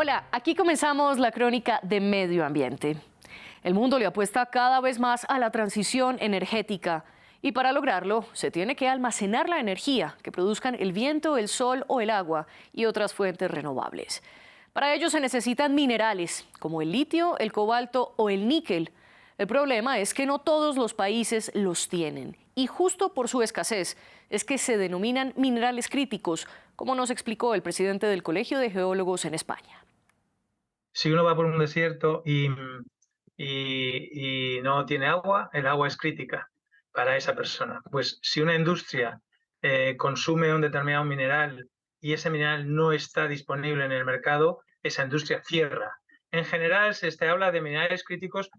Hola, aquí comenzamos la crónica de medio ambiente. El mundo le apuesta cada vez más a la transición energética y para lograrlo se tiene que almacenar la energía que produzcan el viento, el sol o el agua y otras fuentes renovables. Para ello se necesitan minerales como el litio, el cobalto o el níquel. El problema es que no todos los países los tienen y justo por su escasez es que se denominan minerales críticos, como nos explicó el presidente del Colegio de Geólogos en España. Si uno va por un desierto y no tiene agua, el agua es crítica para esa persona. Pues si una industria consume un determinado mineral y ese mineral no está disponible en el mercado, esa industria cierra. En general se habla de minerales críticos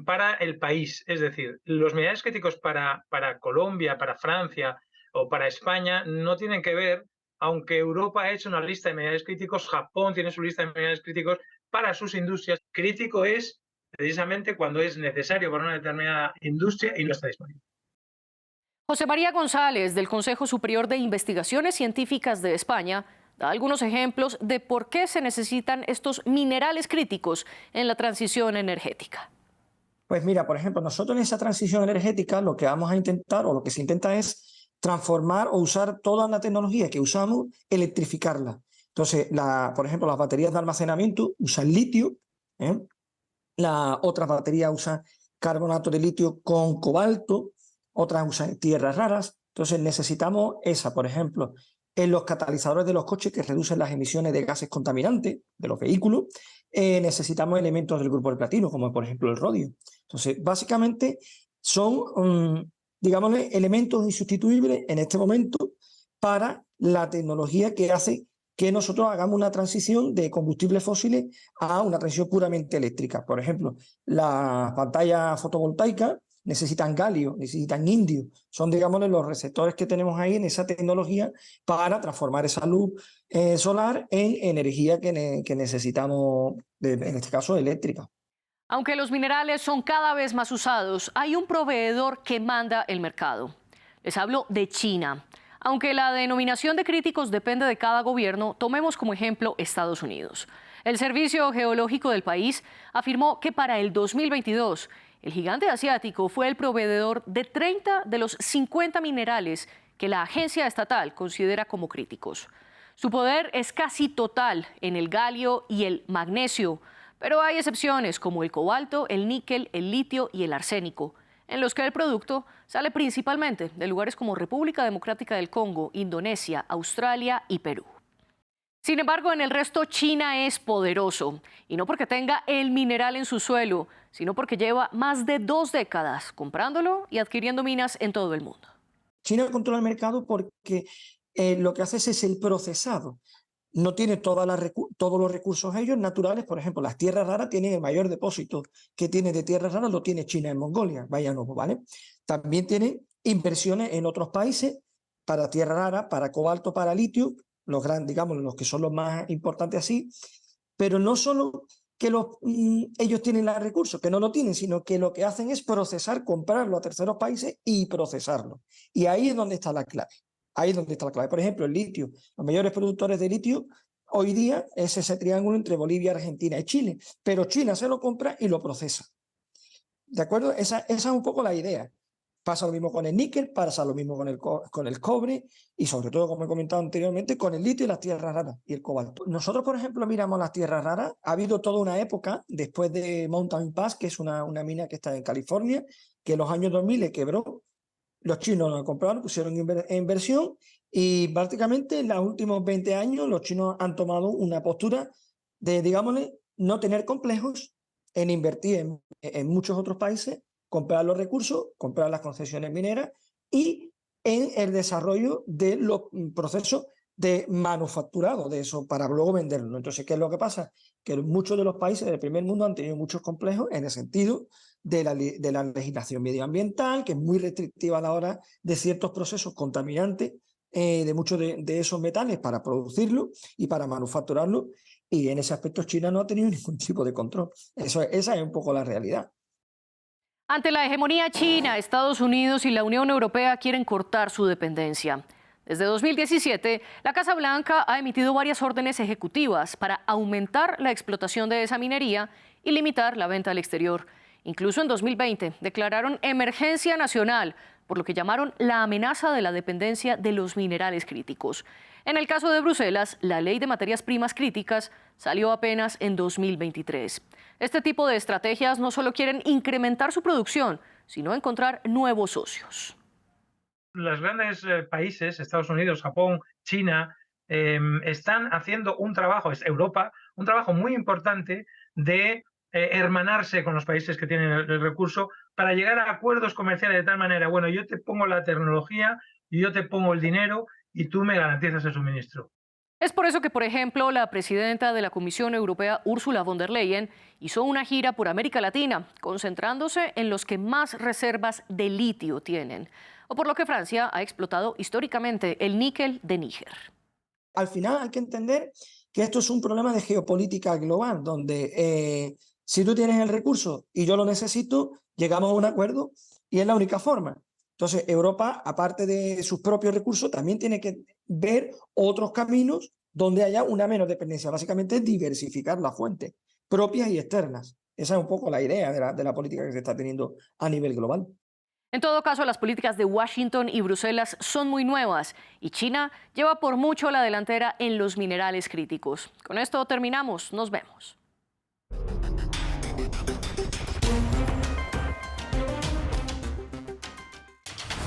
para el país, es decir, los minerales críticos para Colombia, para Francia o para España no tienen que ver, aunque Europa ha hecho una lista de minerales críticos, Japón tiene su lista de minerales críticos para sus industrias. Crítico es precisamente cuando es necesario para una determinada industria y no está disponible. José María González, del Consejo Superior de Investigaciones Científicas de España, da algunos ejemplos de por qué se necesitan estos minerales críticos en la transición energética. Pues mira, por ejemplo, nosotros en esa transición energética lo que vamos a intentar o lo que se intenta es transformar o usar toda la tecnología que usamos, electrificarla. Entonces, por ejemplo, las baterías de almacenamiento usan litio, ¿eh? Las otras baterías usan carbonato de litio con cobalto, otras usan tierras raras. Entonces necesitamos esa, por ejemplo, en los catalizadores de los coches que reducen las emisiones de gases contaminantes de los vehículos, necesitamos elementos del grupo del platino, como por ejemplo el rodio. Entonces, básicamente son, digámosle, elementos insustituibles en este momento para la tecnología que hace que nosotros hagamos una transición de combustibles fósiles a una transición puramente eléctrica. Por ejemplo, las pantallas fotovoltaicas necesitan galio, necesitan indio. Son, digamos, los receptores que tenemos ahí en esa tecnología para transformar esa luz solar en energía que necesitamos, en este caso, eléctrica. Aunque los minerales son cada vez más usados, hay un proveedor que manda el mercado. Les hablo de China. Aunque la denominación de críticos depende de cada gobierno, tomemos como ejemplo Estados Unidos. El Servicio Geológico del país afirmó que para el 2022, el gigante asiático fue el proveedor de 30 de los 50 minerales que la agencia estatal considera como críticos. Su poder es casi total en el galio y el magnesio, pero hay excepciones como el cobalto, el níquel, el litio y el arsénico, en los que el producto sale principalmente de lugares como República Democrática del Congo, Indonesia, Australia y Perú. Sin embargo, en el resto China es poderoso, y no porque tenga el mineral en su suelo, sino porque lleva más de 2 décadas comprándolo y adquiriendo minas en todo el mundo. China controla el mercado porque lo que hace es el procesado. No tiene todos los recursos ellos naturales. Por ejemplo, las tierras raras tienen el mayor depósito que tiene de tierras raras, lo tiene China en Mongolia, vaya nuevo, ¿vale? También tiene inversiones en otros países para tierra rara, para cobalto, para litio, los grandes, digamos, los que son los más importantes así, pero no solo que ellos tienen los recursos, que no lo tienen, sino que lo que hacen es procesar, comprarlo a terceros países y procesarlo. Y ahí es donde está la clave. Ahí es donde está la clave. Por ejemplo, el litio. Los mayores productores de litio hoy día es ese triángulo entre Bolivia, Argentina y Chile. Pero China se lo compra y lo procesa. ¿De acuerdo? Esa es un poco la idea. Pasa lo mismo con el níquel, pasa lo mismo con el cobre y sobre todo, como he comentado anteriormente, con el litio y las tierras raras y el cobalto. Nosotros, por ejemplo, miramos las tierras raras. Ha habido toda una época después de Mountain Pass, que es una mina que está en California, que en los años 2000 le quebró. Los chinos lo compraron, pusieron inversión y prácticamente en los últimos 20 años los chinos han tomado una postura de, digámosle, no tener complejos en invertir en muchos otros países, comprar los recursos, comprar las concesiones mineras y en el desarrollo de los procesos de manufacturado de eso para luego venderlo. Entonces, ¿qué es lo que pasa? Que muchos de los países del primer mundo han tenido muchos complejos en el sentido de la legislación medioambiental, que es muy restrictiva a la hora de ciertos procesos contaminantes de muchos de esos metales para producirlo y para manufacturarlo. Y en ese aspecto China no ha tenido ningún tipo de control. Esa es un poco la realidad. Ante la hegemonía china, Estados Unidos y la Unión Europea quieren cortar su dependencia. Desde 2017, la Casa Blanca ha emitido varias órdenes ejecutivas para aumentar la explotación de esa minería y limitar la venta al exterior. Incluso en 2020 declararon emergencia nacional por lo que llamaron la amenaza de la dependencia de los minerales críticos. En el caso de Bruselas, la ley de materias primas críticas salió apenas en 2023. Este tipo de estrategias no solo quieren incrementar su producción, sino encontrar nuevos socios. Los grandes países, Estados Unidos, Japón, China, están haciendo un trabajo, es Europa, un trabajo muy importante de hermanarse con los países que tienen el recurso para llegar a acuerdos comerciales de tal manera, bueno, yo te pongo la tecnología, yo te pongo el dinero y tú me garantizas el suministro. Es por eso que, por ejemplo, la presidenta de la Comisión Europea, Ursula von der Leyen, hizo una gira por América Latina, concentrándose en los que más reservas de litio tienen, o por lo que Francia ha explotado históricamente el níquel de Níger. Al final hay que entender que esto es un problema de geopolítica global, donde si tú tienes el recurso y yo lo necesito, llegamos a un acuerdo y es la única forma. Entonces, Europa, aparte de sus propios recursos, también tiene que ver otros caminos donde haya una menos dependencia. Básicamente, diversificar las fuentes propias y externas. Esa es un poco la idea de la política que se está teniendo a nivel global. En todo caso, las políticas de Washington y Bruselas son muy nuevas y China lleva por mucho la delantera en los minerales críticos. Con esto terminamos. Nos vemos.